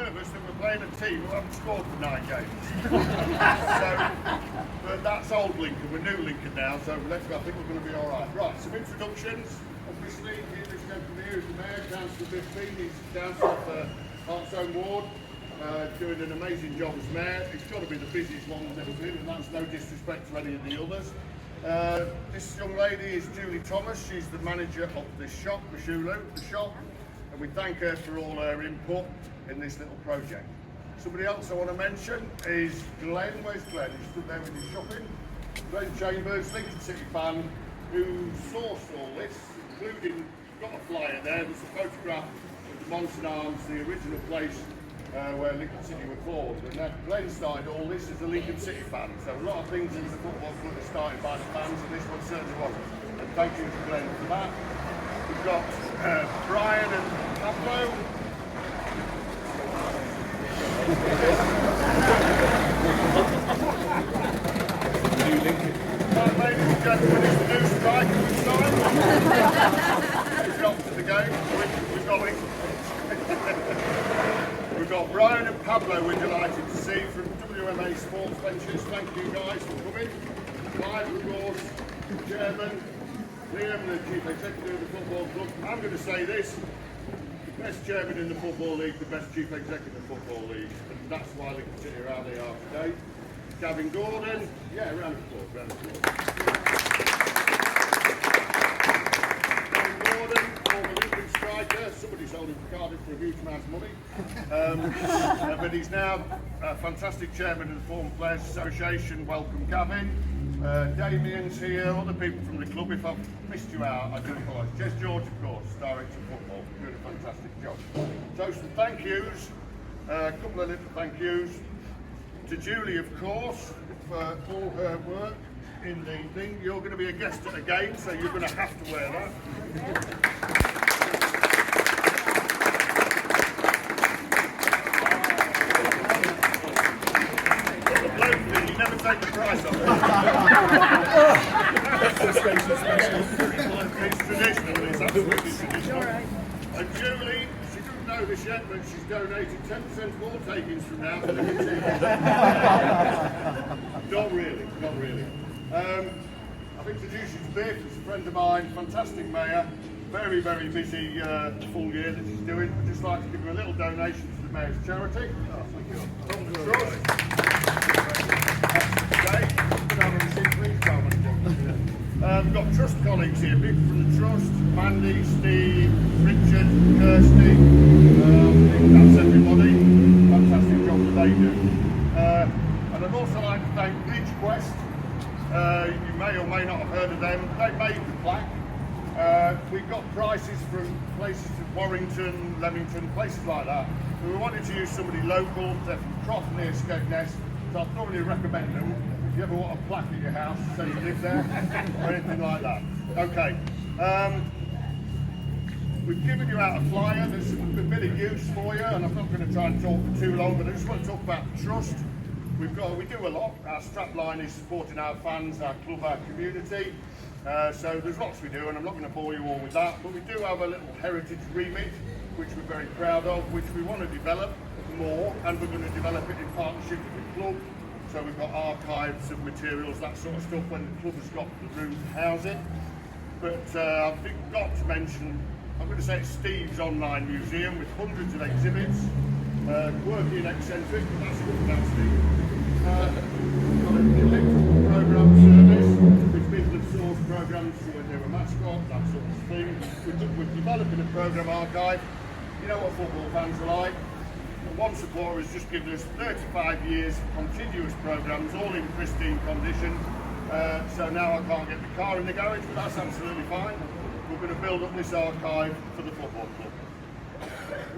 nervous that we're playing a team who haven't scored for 9 games. But that's old Lincoln, we're new Lincoln now, so let's go. I think we're going to be all right. Right, some introductions. Obviously, here this gentleman here is the Mayor, Councillor Biffy. He's Councillor for Hartsome Ward, doing an amazing job as Mayor. It's got to be the busiest one we've ever been, and that's no disrespect to any of the others. This young lady is Julie Thomas. She's the manager of this shop, Mashulu, the shop, and we thank her for all her input in this little project. Somebody else I want to mention is Glenn. Where's Glenn? He's stood there with his shopping. Glenn Chambers, Lincoln City fan, who sourced all this, including, got a flyer there, there's a photograph of the Monson Arms, the original place where Lincoln City were formed. And Glenn started all this as a Lincoln City fan. So a lot of things in the football club are started by the fans, and this one certainly wasn't. And thank you to Glenn for that. We've got Brian and Pablo. New Lincoln. Right, ladies and gentlemen, it's the new striker we've signed. He's not to the game. We've got it. We've got Brian and Pablo we're delighted to see from WMA Sports Ventures. Thank you guys for coming. Clive, of course, Chairman, Liam, the Chief Executive of the Football Club. I'm going to say this, the best Chairman in the Football League, the best Chief Executive in the Football League, and that's why Lincoln City are how they are today. Gavin Gordon, yeah, round of applause, round of applause. Striker, somebody sold him for Cardiff for a huge amount of money, but he's now a fantastic chairman of the Former Players Association. Welcome, Gavin. Damien's here, other people from the club. If I've missed you out, I do apologise. Jez George, of course, director of football, doing a fantastic job. So some thank yous, a couple of little thank yous to Julie, of course, for all her work in the thing. You're going to be a guest at a game, so you're going to have to wear that. Take the price off. It's traditional, it's absolutely traditional. And Julie, she doesn't know this yet, but she's donated 10% more takings from now to the team. Not really, not really. I've introduced you to Biff, he's a friend of mine, fantastic mayor, very, very busy full year that he's doing. I'd just like to give him a little donation to the mayor's charity. From the trust. We've got trust colleagues here, people from the trust, Mandy, Steve, Richard, Kirsty, I think that's everybody. Fantastic job that they do. And I'd also like to thank Quest. You may or may not have heard of them. They made the plaque. We've got prices from places in Warrington, Leamington, places like that. But we wanted to use somebody local. They're from Croft near Skegness, so I'd probably recommend them. If you ever want a plaque at your house, say you live there, or anything like that. Okay. We've given you out a flyer. There's a bit of use for you, and I'm not going to try and talk for too long, but I just want to talk about the trust. We do a lot. Our strapline is supporting our fans, our club, our community. So there's lots we do, and I'm not going to bore you all with that. But we do have a little heritage remit, which we're very proud of, which we want to develop more, and we're going to develop it in partnership with the club. So we've got archives of materials, that sort of stuff, when the club has got the room to house it. But I think I've got to mention, I'm going to say it's Steve's online museum with hundreds of exhibits. Working eccentric, but that's good about Steve. We've got an electrical programme service with business source programmes for when they're a mascot, that sort of thing. We're developing a programme archive. You know what football fans are like. One supporter has just given us 35 years of continuous programmes, all in pristine condition. So now I can't get the car in the garage, but that's absolutely fine. We're going to build up this archive for the football club.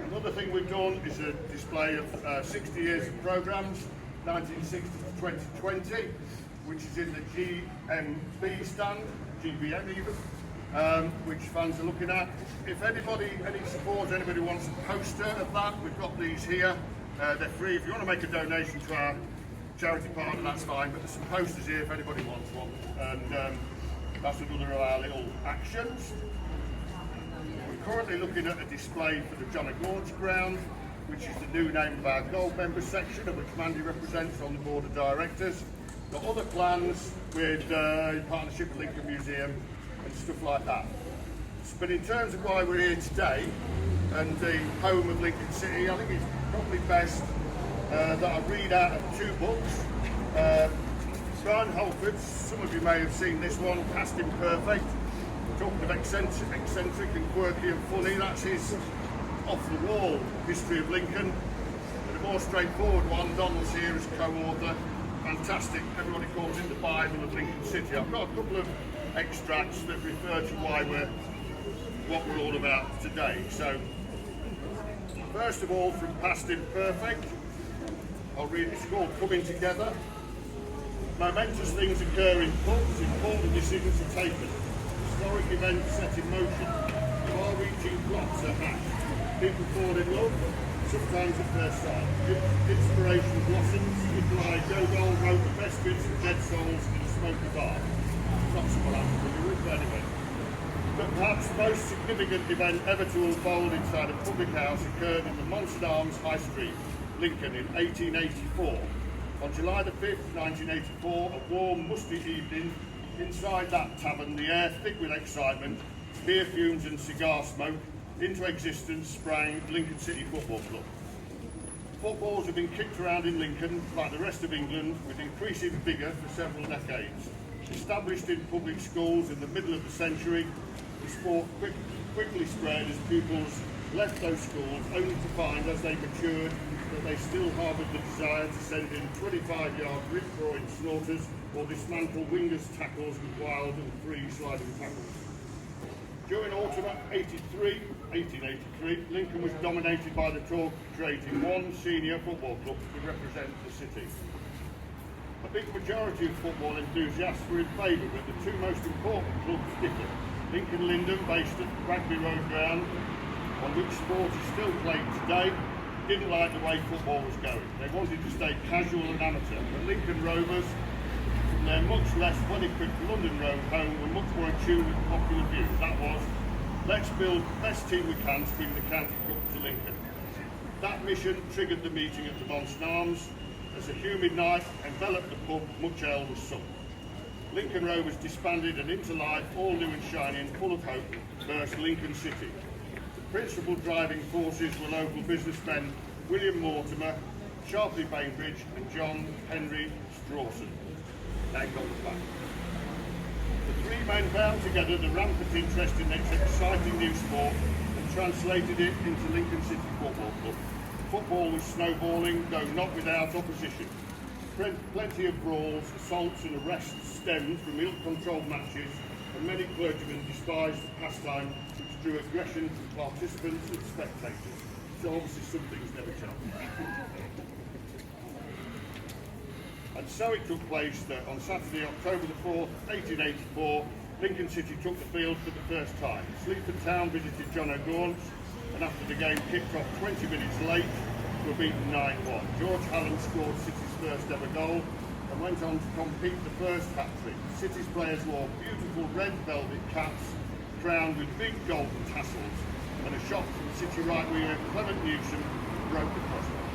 Another thing we've done is a display of 60 years of programmes, 1960 to 2020, which is in the GMB stand, GBM even, which fans are looking at. If anybody, any support, anybody wants a poster of that, we've got these here. They're free. If you want to make a donation to our charity partner, that's fine, but there's some posters here if anybody wants one. And that's another of our little actions. We're currently looking at a display for the John O'Gorge ground. which is the new name of our gold member section, of which Mandy represents on the board of directors. Got other plans with in partnership with Lincoln Museum and stuff like that. But in terms of why we're here today and the home of Lincoln City, I think it's probably best that I read out of two books. Brian Holford's, some of you may have seen this one, Past Imperfect, talking of eccentric and quirky and funny. That's his off-the-wall history of Lincoln. And a more straightforward one, Donald's here as co-author. Fantastic, everybody calls it the Bible of Lincoln City. I've got a couple of extracts that refer to what we're all about today. So, first of all, from Past Imperfect, I'll read it. It's called Coming Together. Momentous things occur in pubs, important decisions are taken. Historic events set in motion. Far-reaching plots are hatched. People fall in love, sometimes at first sight. Inspiration blossoms. Nikolai Gogol wrote the best bits of Dead Souls in a smoky bar. Not someone I'm familiar with, but anyway. But perhaps the most significant event ever to unfold inside a public house occurred in the Monson Arms High Street, Lincoln, in 1884. On July the 5th, 1984, a warm, musty evening, inside that tavern, the air thick with excitement, beer fumes and cigar smoke, into existence sprang Lincoln City Football Club. Footballs have been kicked around in Lincoln, like the rest of England, with increasing vigour for several decades. Established in public schools in the middle of the century, the sport quickly spread as pupils left those schools, only to find, as they matured, that they still harboured the desire to send in 25-yard rip-roaring snorters or dismantle wingers' tackles with wild and free sliding tackles. During autumn 1883, Lincoln was dominated by the talk of creating one senior football club to represent the city. A big majority of football enthusiasts were in favour, but the two most important clubs differed. Lincoln Linden, based at the Rugby Road ground, on which sport is still played today, didn't like the way football was going. They wanted to stay casual and amateur. The Lincoln Rovers, from their much less well-equipped London Road home, were much more in tune with popular views. That was, let's build the best team we can to bring the county cup to Lincoln. That mission triggered the meeting at the Monson Arms. As a humid night enveloped the pub, much ale was sung. Lincoln Rovers disbanded, and into life, all new and shiny and full of hope, burst Lincoln City. The principal driving forces were local businessmen William Mortimer, Sharpley Bainbridge and John Henry Strawson. Named on the back. The three men bound together the rampant interest in this exciting new sport and translated it into Lincoln City Football Club. Football was snowballing, though not without opposition. Plenty of brawls, assaults and arrests stemmed from ill-controlled matches, and many clergymen despised the pastime which drew aggression from participants and spectators. So obviously some things never change. And so it took place that on Saturday, October the 4th, 1884, Lincoln City took the field for the first time. Sleaford Town visited John O'Gaunt's, and after the game kicked off 20 minutes late, were beaten 9-1. George Hallam scored City's first ever goal and went on to complete the first hat-trick. City's players wore beautiful red velvet caps crowned with big golden tassels, and a shot from City right winger Clement Newsom broke the crossbar.